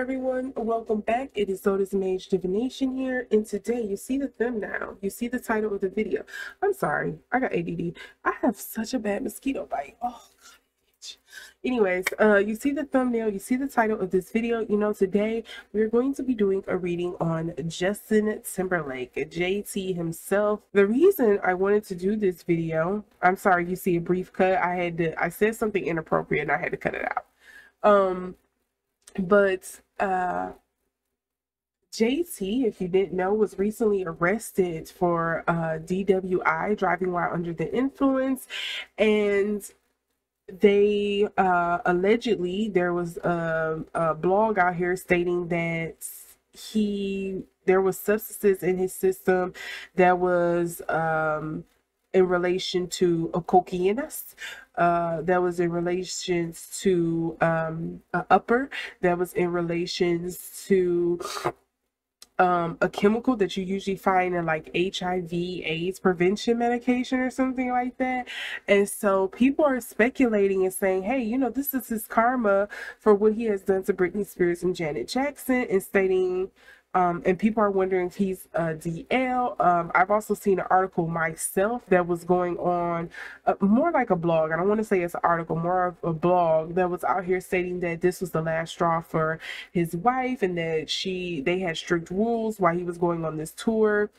everyone, welcome back. It is LotusMaje Divination here, and today you see the thumbnail, you see the title of the video. I'm sorry, I got ADD. I have such a bad mosquito bite. Oh, gosh. Anyways, you see the thumbnail, you see the title of this video. You know, today we're going to be doing a reading on Justin Timberlake, JT himself. The reason I wanted to do this video, I'm sorry, you see a brief cut. I said something inappropriate and I had to cut it out. But JT, if you didn't know, was recently arrested for DWI, driving while under the influence, and they allegedly, there was a blog out here stating that there was substances in his system that was in relation to a cocainist, that was in relations to a upper, that was in relations to a chemical that you usually find in like HIV/AIDS prevention medication or something like that. And so people are speculating and saying, hey, you know, this is his karma for what he has done to Britney Spears and Janet Jackson, and stating and people are wondering if he's DL. I've also seen an article myself that was going on, more like a blog. I don't want to say it's an article, more of a blog that was out here stating that this was the last straw for his wife, and that they had strict rules while he was going on this tour,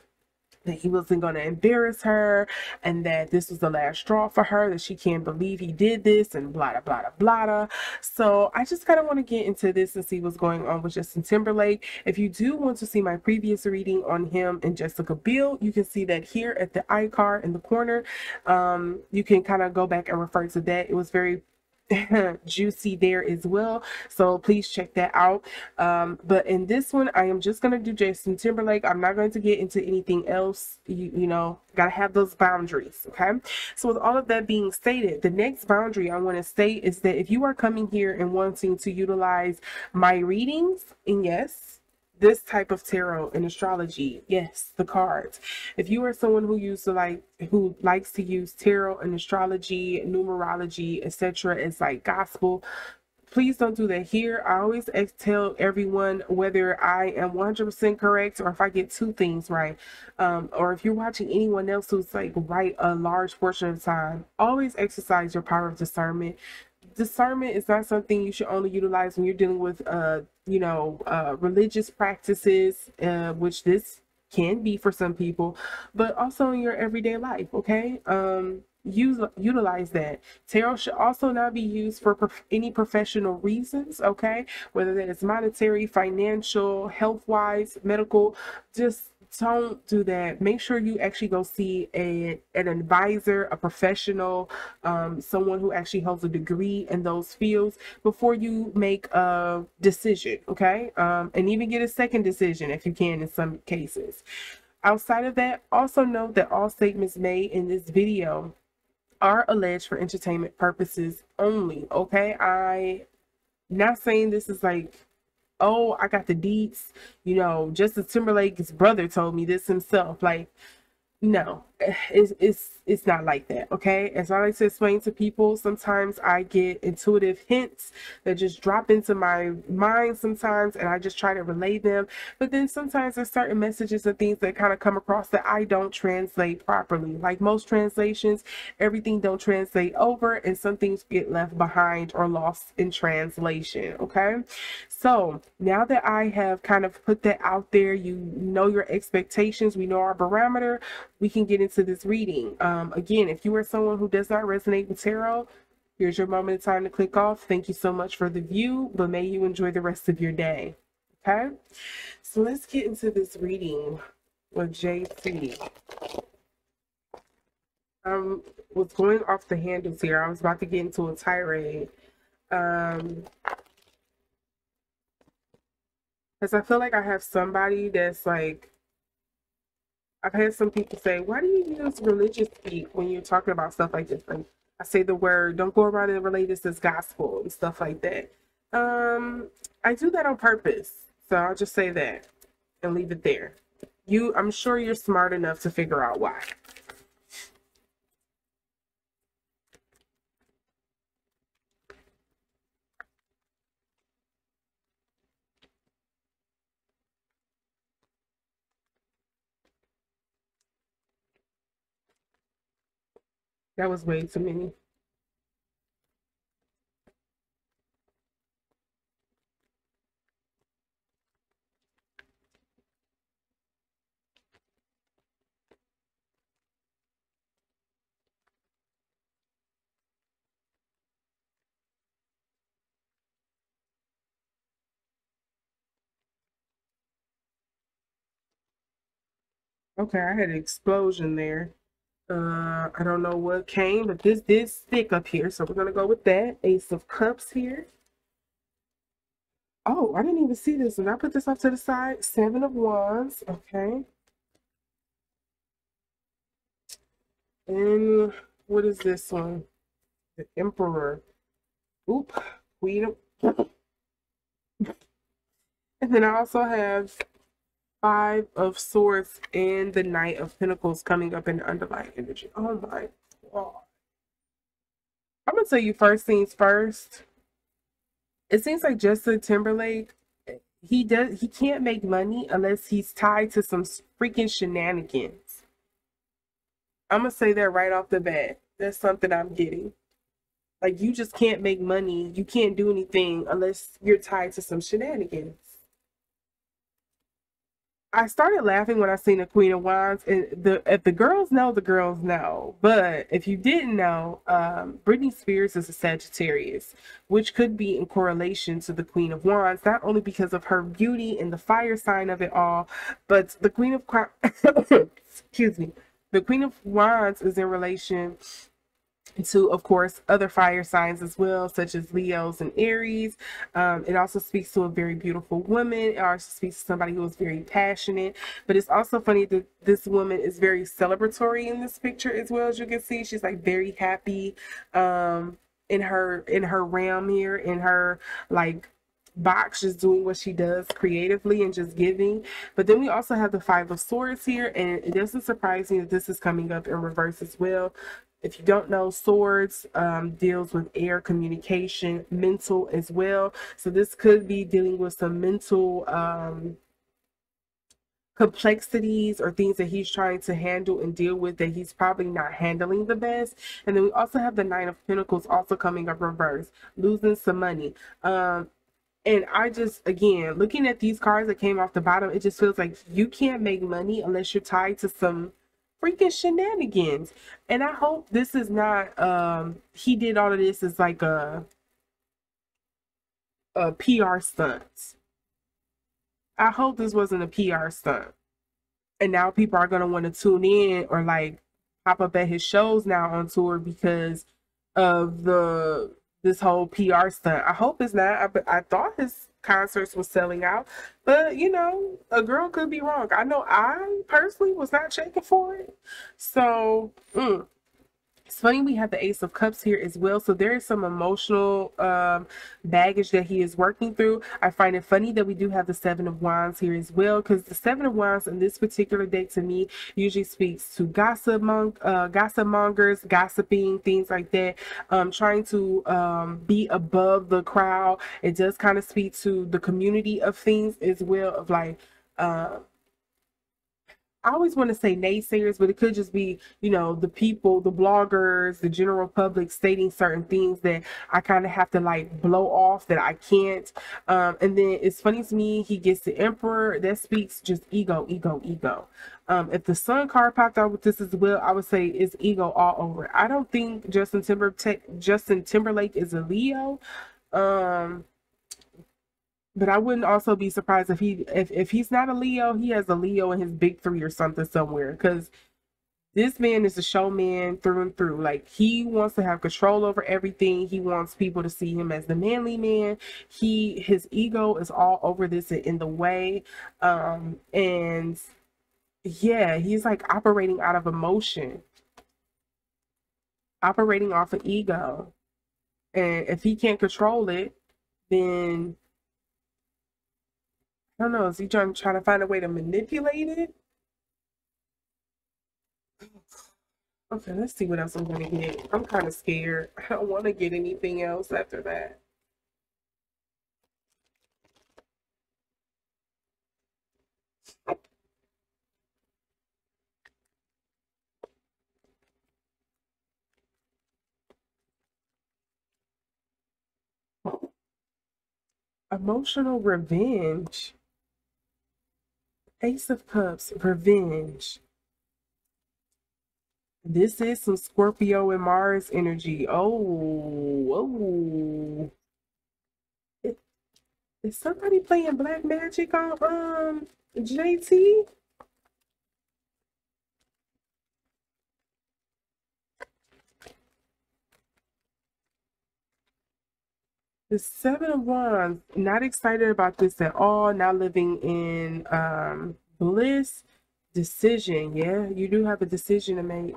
that he wasn't going to embarrass her, and that this was the last straw for her, that she can't believe he did this, and blah blah blah blah. So I just kind of want to get into this and see what's going on with Justin Timberlake. If you do want to see my previous reading on him and Jessica Biel, you can see that here at the icon in the corner. You can kind of go back and refer to that. It was very juicy there as well, so please check that out. But in this one, I am just going to do Justin Timberlake. I'm not going to get into anything else. You know, gotta have those boundaries. Okay, so with all of that being stated, the next boundary I want to state is that if you are coming here and wanting to utilize my readings, and yes, this type of tarot and astrology, yes, the cards. If you are someone who likes to use tarot and astrology, numerology, etc. as like gospel, please don't do that here. I always tell everyone, whether I am 100% correct or if I get two things right, or if you're watching anyone else who's like right a large portion of the time, always exercise your power of discernment. Discernment is not something you should only utilize when you're dealing with religious practices, which this can be for some people, but also in your everyday life. Okay, utilize that. Tarot should also not be used for any professional reasons. Okay, whether that is monetary, financial, health wise, medical. Just don't do that. Make sure you actually go see an advisor, a professional, someone who actually holds a degree in those fields before you make a decision. Okay, and even get a second decision if you can in some cases. Outside of that, also note that all statements made in this video are alleged for entertainment purposes only. Okay, I'm not saying this is like, oh, I got the deets, you know, Justin Timberlake's brother told me this himself. Like, no, it's not like that. Okay, as I like to explain to people, sometimes I get intuitive hints that just drop into my mind sometimes, and I just try to relay them, but then sometimes there's certain messages and things that kind of come across that I don't translate properly. Like most translations, everything don't translate over, and some things get left behind or lost in translation. Okay, so now that I have kind of put that out there, you know your expectations, we know our barometer, we can get into this reading. Again, if you are someone who does not resonate with tarot, here's your moment of time to click off. Thank you so much for the view, but may you enjoy the rest of your day. Okay, so let's get into this reading with JT. Was going off the handles here. I was about to get into a tirade. Because I feel like I have somebody that's like, I've had some people say, why do you use religious speak when you're talking about stuff like this? Like, I say the word, don't go around and relate this as gospel and stuff like that. I do that on purpose. So I'll just say that and leave it there. I'm sure you're smart enough to figure out why. That was way too many. Okay, I had an explosion there. I don't know what came, but this did stick up here, so we're gonna go with that. Ace of Cups here. Oh, I didn't even see this. Did I put this off to the side? Seven of Wands. Okay. And what is this one? The Emperor. Oop. Queen of... And then I also have Five of Swords and the Knight of Pentacles coming up in the underlying energy. Oh my God. I'm gonna tell you first things first. It seems like Jessica Timberlake, he can't make money unless he's tied to some freaking shenanigans. I'm gonna say that right off the bat. That's something I'm getting. Like you just can't make money. You can't do anything unless you're tied to some shenanigans. I started laughing when I seen the Queen of Wands, and the if the girls know, the girls know. But if you didn't know, Britney Spears is a Sagittarius, which could be in correlation to the Queen of Wands, not only because of her beauty and the fire sign of it all, but the Queen of excuse me, the Queen of Wands is in relation to, of course, other fire signs as well, such as Leos and Aries. It also speaks to a very beautiful woman. It also speaks to somebody who is very passionate. But it's also funny that this woman is very celebratory in this picture as well. As you can see, she's like very happy in her realm here, in her like box, just doing what she does creatively and just giving. But then we also have the Five of Swords here, and it doesn't surprise me that this is coming up in reverse as well. If you don't know, swords deals with air communication, mental as well. So this could be dealing with some mental complexities or things that he's trying to handle and deal with that he's probably not handling the best. And then we also have the Nine of Pentacles also coming up reverse, losing some money. And I just, again, looking at these cards that came off the bottom, it just feels like you can't make money unless you're tied to some freaking shenanigans. And I hope this is not, he did all of this as like a PR stunt. I hope this wasn't a PR stunt. And now people are going to want to tune in or like pop up at his shows now on tour because of the this whole PR stunt. I hope it's not. I thought his concerts was selling out, but you know, a girl could be wrong. I know I personally was not checking for it, so. It's funny we have the Ace of Cups here as well. So there is some emotional baggage that he is working through. I find it funny that we do have the Seven of Wands here as well, because the Seven of Wands in this particular deck to me usually speaks to gossip mongers, gossiping, things like that. Trying to be above the crowd. It does kind of speak to the community of things as well, of like I always want to say naysayers, but it could just be, you know, the people, the bloggers, the general public stating certain things that I kind of have to like blow off that I can't. And then it's funny to me, he gets the Emperor. That speaks just ego, ego, ego. If the Sun card popped out with this as well, I would say it's ego all over. I don't think Justin Timberlake is a Leo. Um, but I wouldn't also be surprised if if he's not a Leo, he has a Leo in his big three or something somewhere. Because this man is a showman through and through. Like he wants to have control over everything. He wants people to see him as the manly man. His ego is all over this and in the way. And yeah, he's like operating out of emotion, operating off of ego. And if he can't control it, then I don't know, is he trying to find a way to manipulate it? Okay, let's see what else I'm gonna get. I'm kind of scared. I don't want to get anything else after that. Emotional revenge. Ace of Cups, revenge. This is some Scorpio and Mars energy. Oh, oh. Is somebody playing black magic on JT? The Seven of Wands, not excited about this at all. Now living in bliss. Decision, yeah, you do have a decision to make.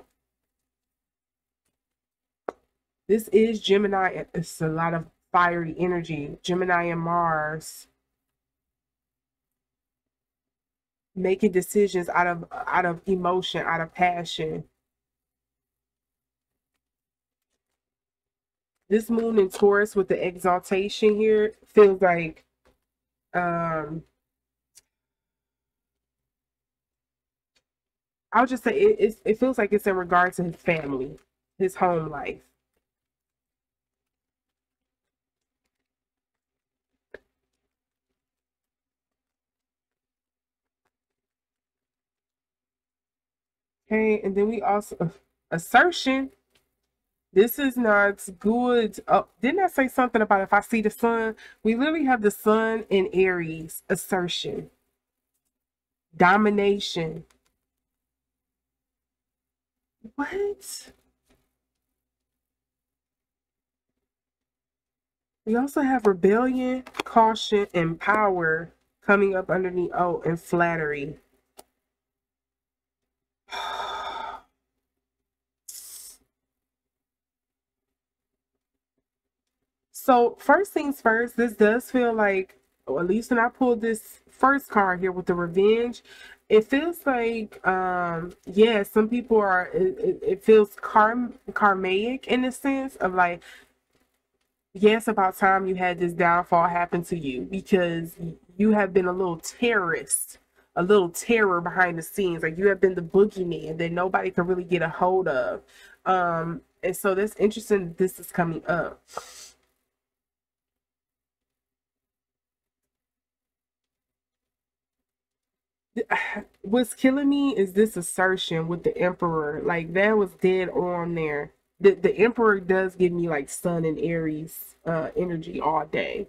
This is Gemini. It's a lot of fiery energy. Gemini and Mars. Making decisions out of emotion, out of passion. This moon in Taurus with the exaltation here feels like um I'll just say it feels like it's in regard to his family, his home life. Okay, and then we also assertion. This is not good. Oh, didn't I say something about if I see the sun? We literally have the sun in Aries. Assertion, domination. What? We also have rebellion, caution, and power coming up underneath. Oh, and flattery. So first things first, this does feel like, or at least when I pulled this first card here with the revenge, it feels like yeah, some people are it feels karmic in the sense of like, yes, about time you had this downfall happen to you because you have been a little terrorist, a little terror behind the scenes. Like you have been the boogeyman that nobody can really get a hold of. And so that's interesting that this is coming up. What's killing me is this assertion with the emperor. Like that was dead on there. The emperor does give me like sun and Aries energy all day.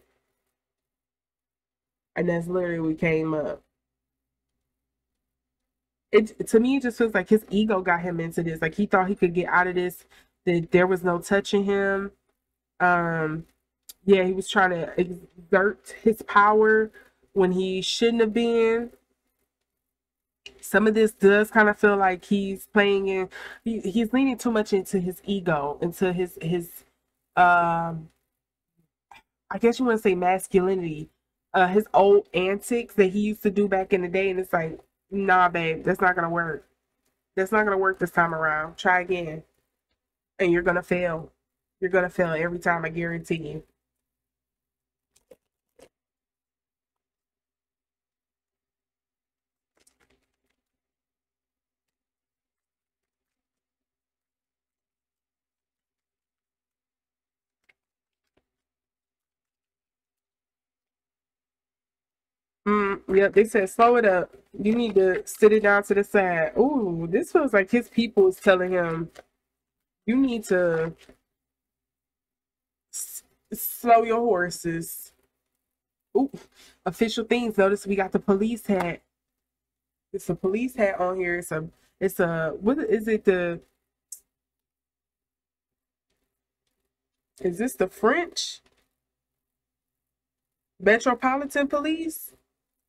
And that's literally what came up. It to me it just feels like his ego got him into this. Like he thought he could get out of this, that there was no touching him. Um yeah, he was trying to exert his power when he shouldn't have been. Some of this does kind of feel like he's playing in he's leaning too much into his ego, into his um I guess you want to say masculinity, his old antics that he used to do back in the day, and it's like, nah, babe, that's not gonna work. That's not gonna work this time around. Try again, and you're gonna fail. You're gonna fail every time, I guarantee you. Yep, they said slow it up. You need to sit it down to the side. Ooh, this feels like his people is telling him you need to slow your horses. Ooh, official things. Notice we got the police hat. It's a police hat on here. It's a what is it? The is this the French Metropolitan Police?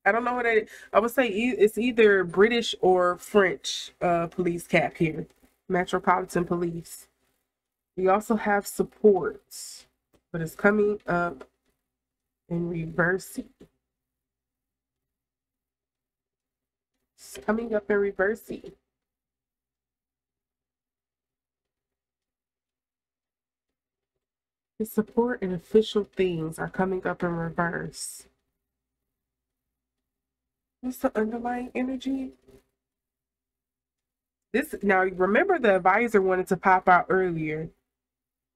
I don't know what that is. I would say it's either British or French police cap here. Metropolitan Police. We also have supports, but it's coming up in reverse. It's coming up in reverse. The support and official things are coming up in reverse. What's the underlying energy? This now remember the advisor wanted to pop out earlier.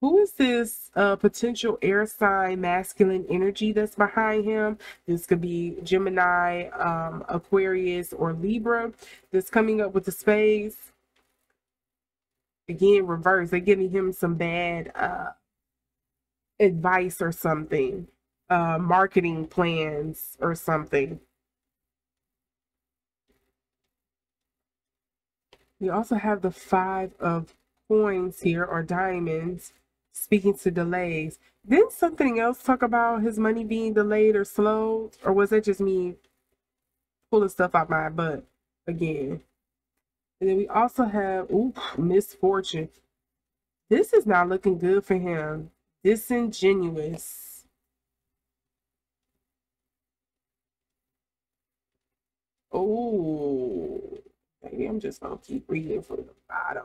Who is this potential air sign masculine energy that's behind him? This could be Gemini, Aquarius, or Libra that's coming up with the spades. Again, reverse. They're giving him some bad advice or something, marketing plans or something. We also have the 5 of coins here, or diamonds, speaking to delays. Didn't something else talk about his money being delayed or slowed? Or was that just me pulling stuff out my butt again? And then we also have, ooh, misfortune. This is not looking good for him. Disingenuous. Oh, maybe I'm just gonna keep reading from the bottom.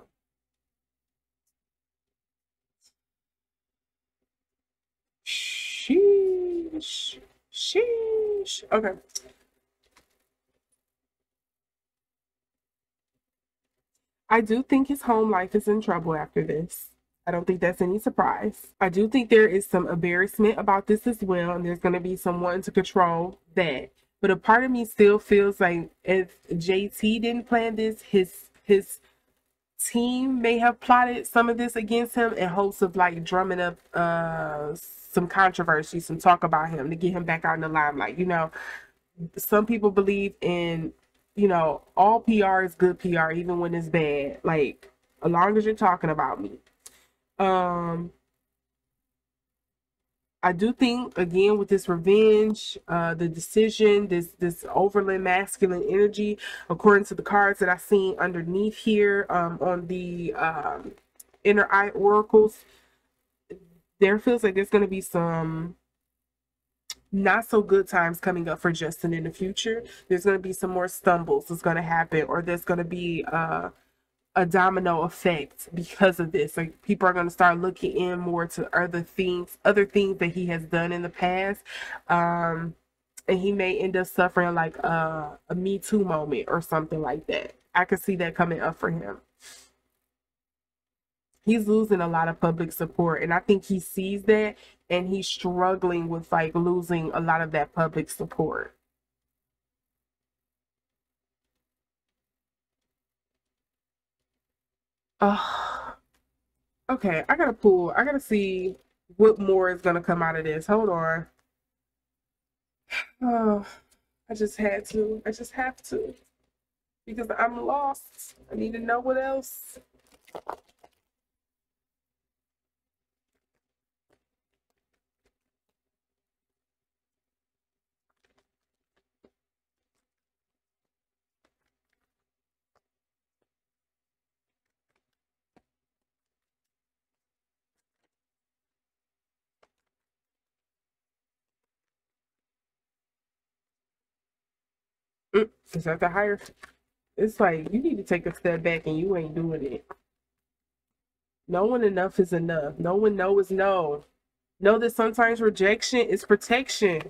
Sheesh. Sheesh. Okay. I do think his home life is in trouble after this. I don't think that's any surprise. I do think there is some embarrassment about this as well, and there's going to be someone to control that. But a part of me still feels like if JT didn't plan this, his team may have plotted some of this against him in hopes of like drumming up some controversy, some talk about him to get him back out in the limelight. You know, some people believe in, you know, all PR is good PR, even when it's bad. Like, as long as you're talking about me. Um, I do think again with this revenge, the decision, this overland masculine energy, according to the cards that I seen underneath here, on the inner eye oracles, there feels like there's going to be some not so good times coming up for Justin in the future. There's going to be some more stumbles that's going to happen, or there's going to be a domino effect because of this. Like, people are going to start looking in more to other things that he has done in the past. And he may end up suffering like a Me Too moment or something like that. I could see that coming up for him. He's losing a lot of public support, and I think he sees that, and he's struggling with like losing a lot of that public support. Oh, okay. I gotta see what more is gonna come out of this. Hold on. Oh, I just have to, because I'm lost. I need to know what else. Is that the higher? It's like you need to take a step back, and you ain't doing it. Knowing enough is enough. Knowing no is no. Know that sometimes rejection is protection.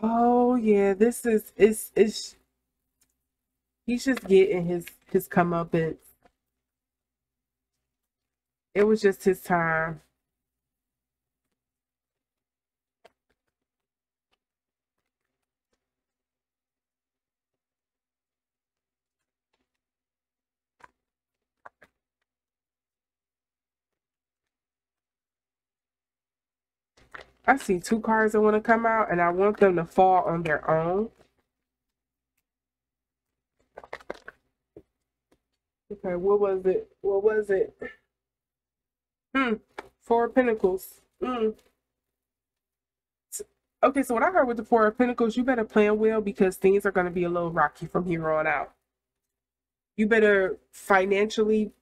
Oh yeah, this is it's he's just getting his comeuppance. It was just his time. I see 2 cards that want to come out, and I want them to fall on their own. Okay, what was it? What was it? 4 of Pentacles. Okay, so what I heard with the 4 of Pentacles, you better plan well, because things are going to be a little rocky from here on out. You better financially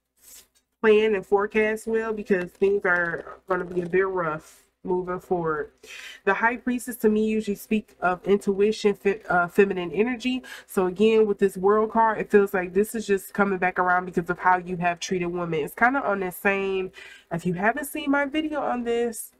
plan and forecast well, because things are going to be a bit rough moving forward. The High Priestess to me usually speak of intuition, feminine energy. So again, with this World card, it feels like this is just coming back around because of how you have treated women. It's kind of on the same, if you haven't seen my video on this,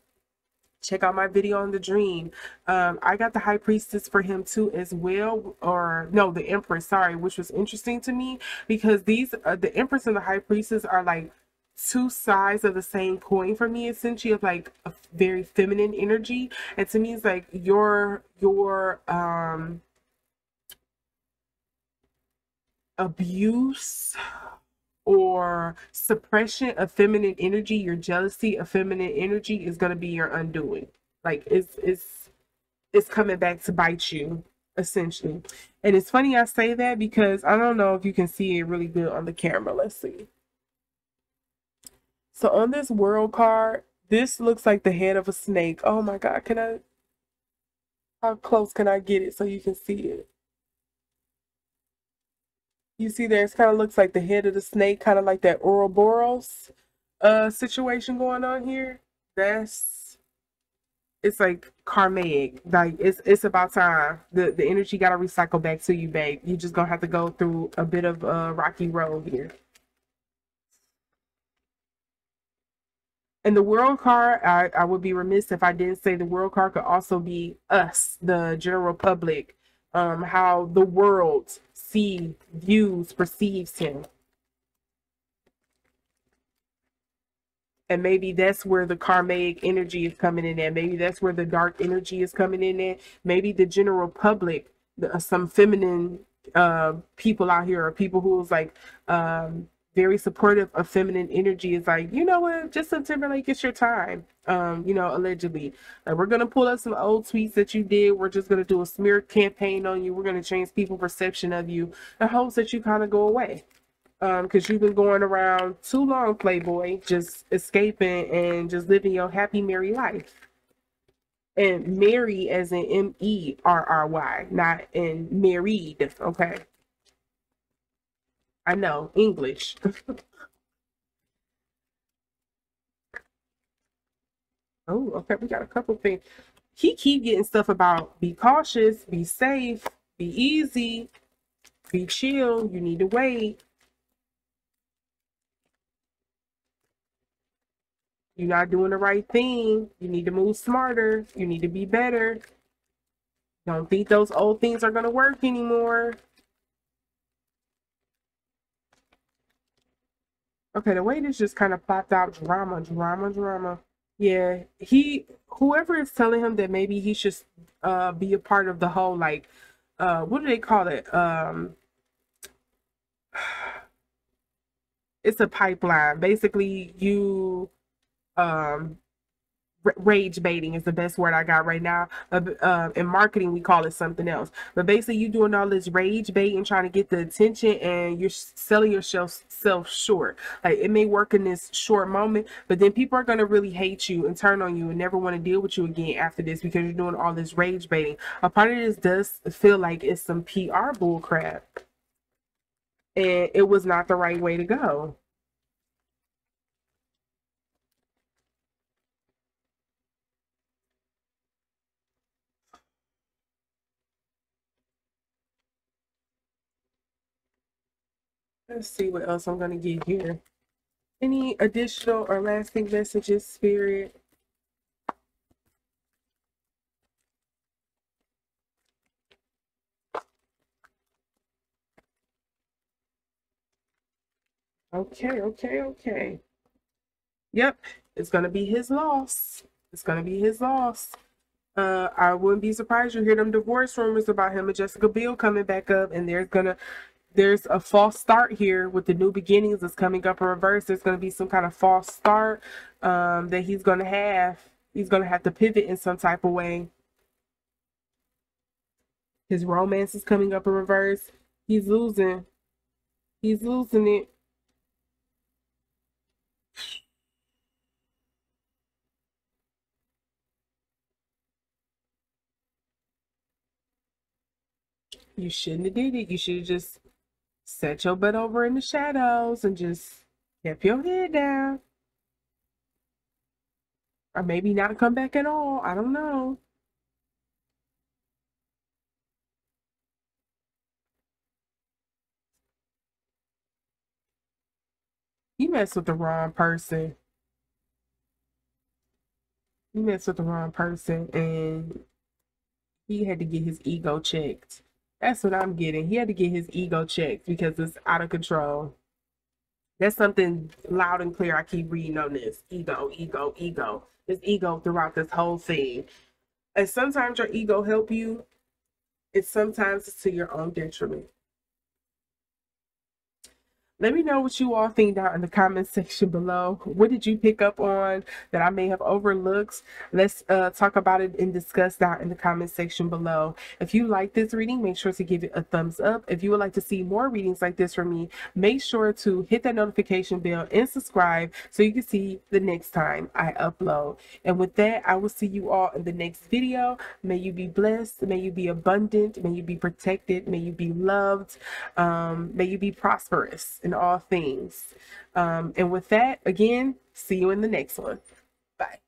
Check out my video on the dream. I got the high priestess for him too as well, or no, the empress, sorry, which was interesting to me because these the empress and the high priestess are like two sides of the same coin for me, essentially, of like a very feminine energy. And to me it's like your abuse or suppression of feminine energy, your jealousy of feminine energy is going to be your undoing. Like it's coming back to bite you, essentially. And it's funny I say that because I don't know if you can see it really good on the camera. Let's see. So on this world card, this looks like the head of a snake. Oh my god, can I, how close can I get it so you can see it? You see there, it kind of looks like the head of the snake, kind of like that Ouroboros situation going on here. That's, it's like karmic. Like it's about time. The energy got to recycle back to you, babe. You just gonna have to go through a bit of a rocky road here. And the world card, I would be remiss if I didn't say the world card could also be us, the general public, how the world views, perceives him. And maybe that's where the karmic energy is coming in at. Maybe that's where the dark energy is coming in at. Maybe the general public, some feminine people out here, or people who's like very supportive of feminine energy, is like, you know what, Justin Timberlake, it's your time. You know, allegedly, like, we're gonna pull up some old tweets that you did. We're just gonna do a smear campaign on you. We're gonna change people's perception of you in hopes that you kind of go away. Because you've been going around too long, Playboy, just escaping and just living your happy, merry life. And merry as in Merry, not in married. Okay. I know, English. Oh, okay. We got a couple things. He keep getting stuff about be cautious, be safe, be easy, be chill. You need to wait. You're not doing the right thing. You need to move smarter. You need to be better. Don't think those old things are going to work anymore. Okay, the way this just kind of popped out, drama, drama, drama. Yeah, whoever is telling him that maybe he should be a part of the whole, like, what do they call it? It's a pipeline. Basically, you um rage baiting is the best word I got right now. In marketing, we call it something else. But basically, you doing all this rage baiting, trying to get the attention, and you're selling yourself short. Like, it may work in this short moment, but then people are gonna really hate you and turn on you and never want to deal with you again after this because you're doing all this rage baiting. A part of this does feel like it's some PR bull crap, and it was not the right way to go. Let's see what else I'm gonna get here. Any additional or lasting messages, Spirit? Okay, okay, okay. Yep, it's gonna be his loss. It's gonna be his loss. I wouldn't be surprised you hear them divorce rumors about him and Jessica Biel coming back up, and there's a false start here with the new beginnings that's coming up in reverse. There's gonna be some kind of false start that he's gonna have. He's gonna have to pivot in some type of way. His romance is coming up in reverse. He's losing. He's losing it. You shouldn't have did it. You should have just set your butt over in the shadows and just kept your head down. Or maybe not come back at all. I don't know. You messed with the wrong person. he messed with the wrong person and he had to get his ego checked. That's what I'm getting. He had to get his ego checked because it's out of control. That's something loud and clear I keep reading on this. Ego, ego, ego. There's ego throughout this whole thing. And sometimes your ego help you, and sometimes it's to your own detriment. Let me know what you all think down in the comment section below. What did you pick up on that I may have overlooked? Let's talk about it and discuss that in the comment section below. If you like this reading, make sure to give it a thumbs up. If you would like to see more readings like this from me, make sure to hit that notification bell and subscribe so you can see the next time I upload. And with that, I will see you all in the next video. May you be blessed. May you be abundant. May you be protected. May you be loved. May you be prosperous in all things. And with that, again, see you in the next one. Bye.